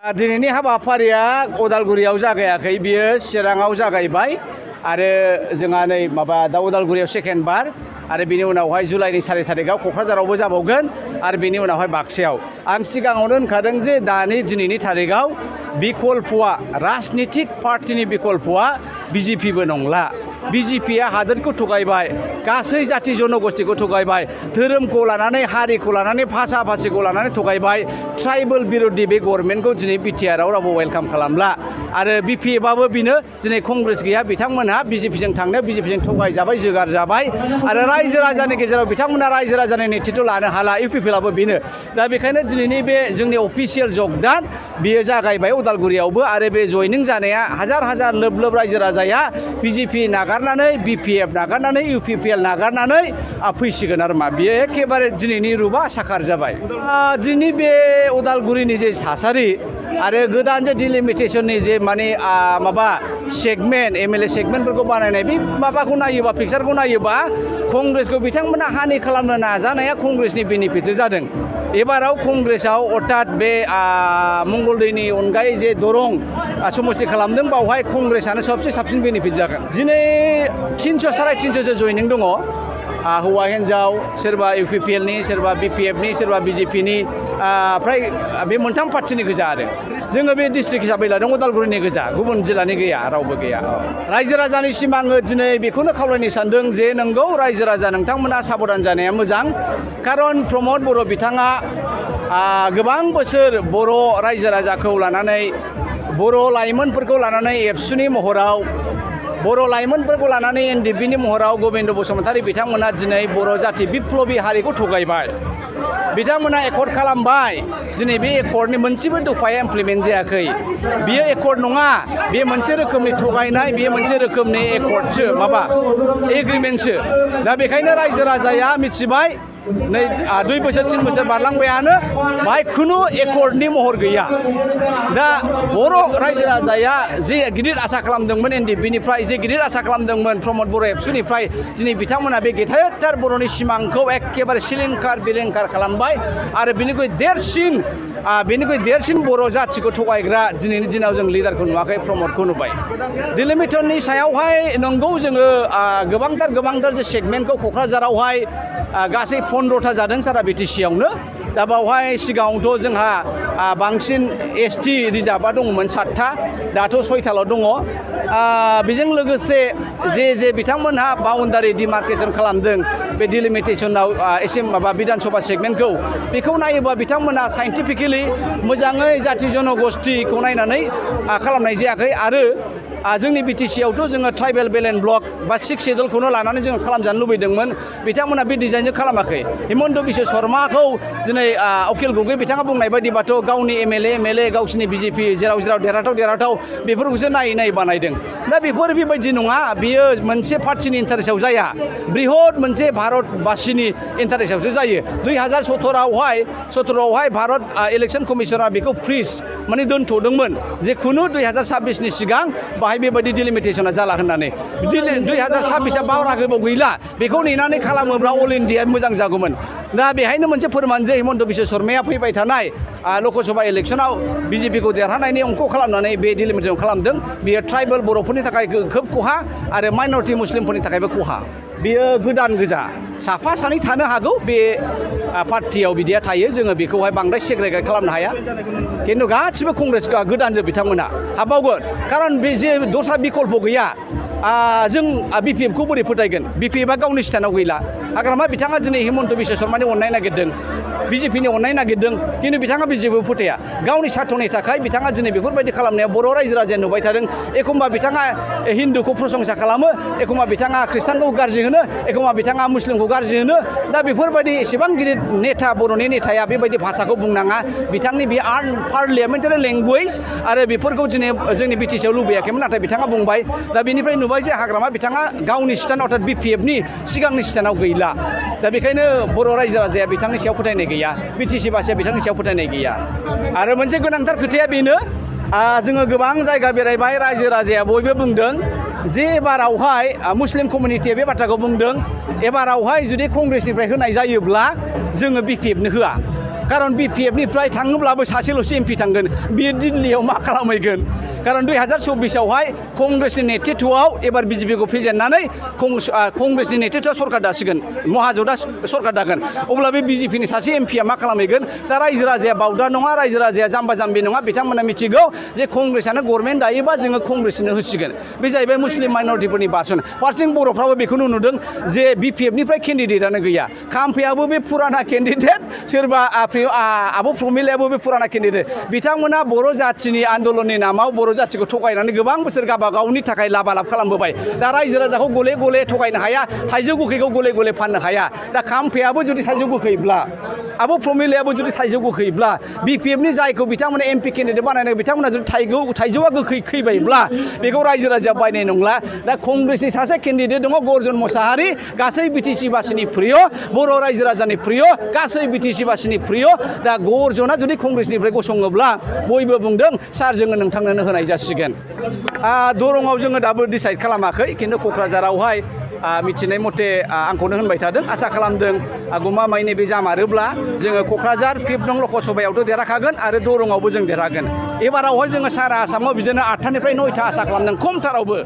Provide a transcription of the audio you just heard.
दिनैनि हाबाफारिया उदालगुरियाव जागायाखै, बियो चिराङाव जागायबाय आरो जोंहा नै दा उदालगुरियाव सेकेन्ड बार आरो बिनि उनावहाय जुलाइनि 4 तारिखआव क'क्राझारावबो जाबावगोन आरो बिनि उनावहाय बाक्सायाव। आं सिगाङावनो होनखादों जे दिनैनि तारिखआव बिकल्पआ राजनितिक पार्टिनि बिकल्पआ बिजेपिबो नंला। बिजेपिया हादोरखौ थगायबाय, गासै जाति जनगोष्ठीखौ थगायबाय, धोरोमखौ लानानै, हारिखौ लानानै, भाषा भाषिखौ लानानै थगायबाय। ट्राइबेल बिरोधी बे गभर्नमेन्टखौ दिनै बिटिआरआव रावबो वेलकाम खालामला आरो बिपिएफआबो बेनो दिनै कंग्रेस गैया, बिथांमोनहा बिजेपिजों थांनो, बिजेपिजों थगायजाबाय, जोगार जाबाय आरो रायजो राजानि गेजेराव बिथांमोना रायजो राजानि नेतृत्व लानो हाला। इउपिपिएलआबो बेनो। दा बेखायनो दिनैनि बे जोंनि अफिसियेल जगदान बियो जागायबाय उदालगुरियावबो आरो बे जयनिं जानाया हाजार हाजार लोब लोब रायजो राजाया बिजेपि नागारनानै, बिपिएफ नागारनानै, इउपिपिएल नागारनानै फैसिगोन आरो मा बियो एखेबारे दिनैनि रुपा साखार जाबाय। दिनै बे उदालगुरिनि जे थासारि आरो गोदान जे डिलिमिटेसननि जे सेगमेन्ट एमएलए सेगमेन्टफोरखौ बानायनाय बे माबाखौ नायोबा, पिक्सारखौ नायोबा कंग्रेसखौ बिथांमोना हानि खालामनो नाजानाया कंग्रेसनि बेनिफिटसो जादों। एबाराव कंग्रेसआव अर्थात बे मंगलदैनि अनगायै जे दरं समस्ति खालामदों, बावहाय कंग्रेसआनो सबसे साबसिन बेनिफिट जागोन। दिनै 300 350 जयनिं दङ, हौवा हिन्जाव, सोरबा इउपिपिएलनि, सोरबा बिपिएफनि, सोरबा बिजेपिनि, फ्राय बे मोनथाम पार्टिनि गोजा आरो जोङो बे डिस्ट्रिक्ट हिसाबै लादों उदालगुरिनि गोजा, गुबुन जिल्लानि गैया, रावबो गैया। रायजो राजानिसिम आङो दिनै बेखौनो खावलायनो सानदों जे नंगौ रायजो राजा नोंथांमोना साबधान जानाया मोजां, खारन प्रमद बर' बिथाङा गोबां बोसोर बर' रायजो राजाखौ लानानै, बर' लाइमोनफोरखौ लानानै एबसुनि महराव, बर' लाइमोनफोरखौ लानानै एनडिएफबिनि महराव गबिन्द बसुमतारी बिथांमोना दिनै बर' जाथि बिप्लबी हारिखौ थगायबाय। बिथांमोना एकर्ड खालामबाय, दिनै बे एकर्डनि मोनसेबो दफाया इमप्लिमेन्ट जायाखै। बियो एकर्ड नङा, बे मोनसे रोखोमनि थगायनाय, बेयो मोनसे रोखोमनि एकर्डसो, एग्रिमेन्टसो। दा बेखायनो रायजो राजाया मिथिबाय, नै 2 बोसोर 3 बोसोर बारलांबायानो बाहाय खुनु एकर्डनि महर गैया। दा बर' रायजो राजाया जे गिदिर आसा खालामदोंमोन एनडिएफबिनिफ्राय, जे गिदिर आसा खालामदोंमोन प्रमद बर' एबसुनिफ्राय, दिनै बिथांमोना बे गेदेरथार बर'नि सिमांखौ एखेबारे सिलिंखार बिलिंखार खालामबाय आरो बेनिख्रुइ देरसिन बर' जाथिखौ थगायग्रा दिनैनि दिनाव जों लिडारखौ नुवाखै, प्रमदखौ नुबाय। डिलिमिटेसननि सायावहाय नंगौ जोङो गोबांथार जे सेगमेन्टखौ क'क्राझारावहाय गासै 15टा जादों सारा बिटिसिआवनो। दा बावहाय सिगाङावथ' जोंहा बांसिन एसटि रिजार्भआ दङमोन 7टा, दाथ' 6टाल' दङ। बेजों लोगोसे जे बिथांमोनहा बाउन्डारि डिमार्केसन खालामदों बे डिलिमिटेसनाव एसे बिधानसभा सेगमेन्टखौ, बेखौ नायोबा बिथांमोना साइन्टिफिकेलि मोजाङै जाति जनगोष्ठीखौ नायनानै खालामनाय जायाखै आरो जोंनि बिटिसिआवथ' जोङो ट्राइबेल बेलेन्स ब्लक बा 6 सेडुलखौनो लानानै जोङो खालामजानो लुबैदोंमोन, बिथांमोना बे डिजाइनजों खालामाखै। हिमन्त बिश्व शर्माखौ दिनै अखिल गगৈ बिथाङा बुंनाय बायदिबाथ' गावनि एमएलए गावसिनि बिजेपि जेराव देरहाथाव बेफोरखौसो नायै बानायदों। दा बेबायदि नङा, बियो मोनसे पार्टिनि इन्टारेस्टआव जाया, बृहद मोनसे भारतबासिनि इन्टारेस्टआवसो जायो। 2017आवहाय भारत इलेक्सन कमिसना बेखौ फ्रिज दोनथ'दोंमोन, जे खुनु 2026नि सिगां बाहाय बेबायदि डिलिमिटेसना जाला होननानै। 2026आ बारा गोबाव गैला, बेखौ नेनानै खालामोब्ला अल इन्डिया मोजां जागौमोन। दा बेहायनो मोनसे फोरमान जे हिमन्त बिश्व शर्माया फैबाय थानाय लकसभा इलेक्सनाव बिजेपिखौ देरहानायनि अंक खालामनानै बे डिलिमिटेसन खालामदों। बियो ट्राइबेल बर'फोरनि थाखाय खोब खहा आरो माइनरिटि मुस्लिमफोरनि थाखायबो खहा। बियो गोदान गोजा, साफा सानै थानो हागौ बे पार्टियाव, बिदिया थायो, जोङो बेखौहाय बांद्राय सेग्रेगेट खालामनो हाया। खिन्थु गासिबो कंग्रेस गोदानजों बिथांमोना हाबबावगोन, खारन बे जे दस्रा बिकल्प गैया। जों बिपिएफखौ बोरै फोथायगोन? बिपिएफआ गावनि स्टेन्डआव गैला। हाग्रामा बिथाङा दिनै हिमन्त बिश्व शर्मानि अननाय नागिरदों, बिजेपिनि अननाय नागिरदों, खिन्थु बिथाङा बिजेपिखौ फोथाया। गावनि सार्थनि थाखाय बिथाङा दिनै बेफोरबायदि खालामनाया बर' रायजो राजाया नुबाय थादों। एखमबा बिथाङा हिन्दुखौ प्रशंसा खालामो, एखमबा बिथाङा खृष्टानखौ गाज्रि होनो, एखमबा बिथाङा मुस्लिमखौ गाज्रि होनो। दा बेफोरबायदि एसेबां गिदिर नेता, बर'नि नेताया बेबायदि भाषाखौ बुंनाङा। बिथांनि बे पार्लियामेन्टारि लेंगुवेज आरो बेफोरखौ दिनै जोंनि बिटिसिआव लुबैयाखैमोन, नाथाय बिथाङा बुंबाय। दा बेनिफ्राय नुबाय जे हाग्रामा बिथाङा गावनि स्टेन्ड अर्थात बिपिएफनि सिगांनि स्टेन्डआव गैला। दा बेखायनो बर' रायजो राजाया बिथांनि सायाव फोथायनाय गैया, बिटिसि भाषाया बिथांनि सायाव फोथायनाय गैया। आरो मोनसे गोनांथार खोथाया बेनो, जोङो गोबां जायगा बेरायबाय, रायजो राजाया बयबो बुंदों जे एबारावहाय मुस्लिम कमिउनिटिया बे बाथ्राखौ बुंदों, एबारावहाय जुदि कंग्रेसनिफ्राय होनाय जायोब्ला जोङो बिपिएफनो होआ। खारन BPF-निफ्राय थाङोब्लाबो सासेल'सो MP थांगोन बियो दिल्लीयाव मा खालामहैगोन खारन 2024आवहाय कंग्रेसनि नेतृत्वआव एबार BJP-खौ फेजेननानै कंग्रेसनि नेतृत्वआव सरकार दासिगोन महाजोता सरकार दागोन अब्ला बे BJP-नि सासे MP-आ मा खालामहैगोन दा रायजो राजाया बावदा नङा रायजो राजाया जाम्बा जाम्बि नङा बिथांमोना मिथिगौ जे कंग्रेसआनो गभर्नमेन्ट दायोबा जोङो कंग्रेसनो होसिगोन बे जाहैबाय मुस्लिम माइनरिटिफोरनि भार्सन फारसेथिं बर'फ्राबो बेखौनो नुदों जे BPF-निफ्राय केन्डिडेटआनो गैया काम्फेयाबो बे फुराना केन्डिडेट सोरबा आब' प्रमिलायाबो बे फुराना केन्डिडेट बिथांमोना बर' जाथिनि आन्दलननि नामाव बर' जाथिखौ थगायनानै गोबां बोसोर गावबागावनि थाखाय लाबालाब खालामबोबाय दा रायजो राजाखौ गले गले थगायनो हाया थाइजौ गोखैखौ गले गले फाननो हाया दा काम्फेयाबो जुदि थाइजौ गोखैब्ला आब' प्रमिलायाबो जुदि थाइजौ गोखैब्ला BPF-नि जायखौ बिथांमोना MP केन्डिडेट बानायनाय बिथांमोना जुदि थाइजौआ गोखै खैबायब्ला बेखौ रायजो राजाया बायनाय नंला दा कंग्रेसनि सासे केन्डिडेट दङ गर्जन मोसाहारि गासै BTC बासिनि प्रिय बर' रायजो राजानि प्रिय गासै BTC बासिनि प्रिय दा गर्जना जुदि कंग्रेसनिफ्राय गसङोब्ला बयबो बुंदों सार जोङो नोंथांनोनो होनाय जासिगोन दरंआव जोङो दाबो डिसाइड खालामाखै खिन्थु क'क्राझारावहाय मिथिनाय मथे आंखौनो होनबाय थादों आसा खालामदों गमामायैनो बे जामारोब्ला जोङो क'क्राझार 5 नं लकसभायावथ' देरहाखागोन आरो दरंआवबो जों देरहागोन एबारावहाय जोङो सारा आसामाव बिदिनो 8थानिफ्राय 9था आसा खालामदों खमथारावबो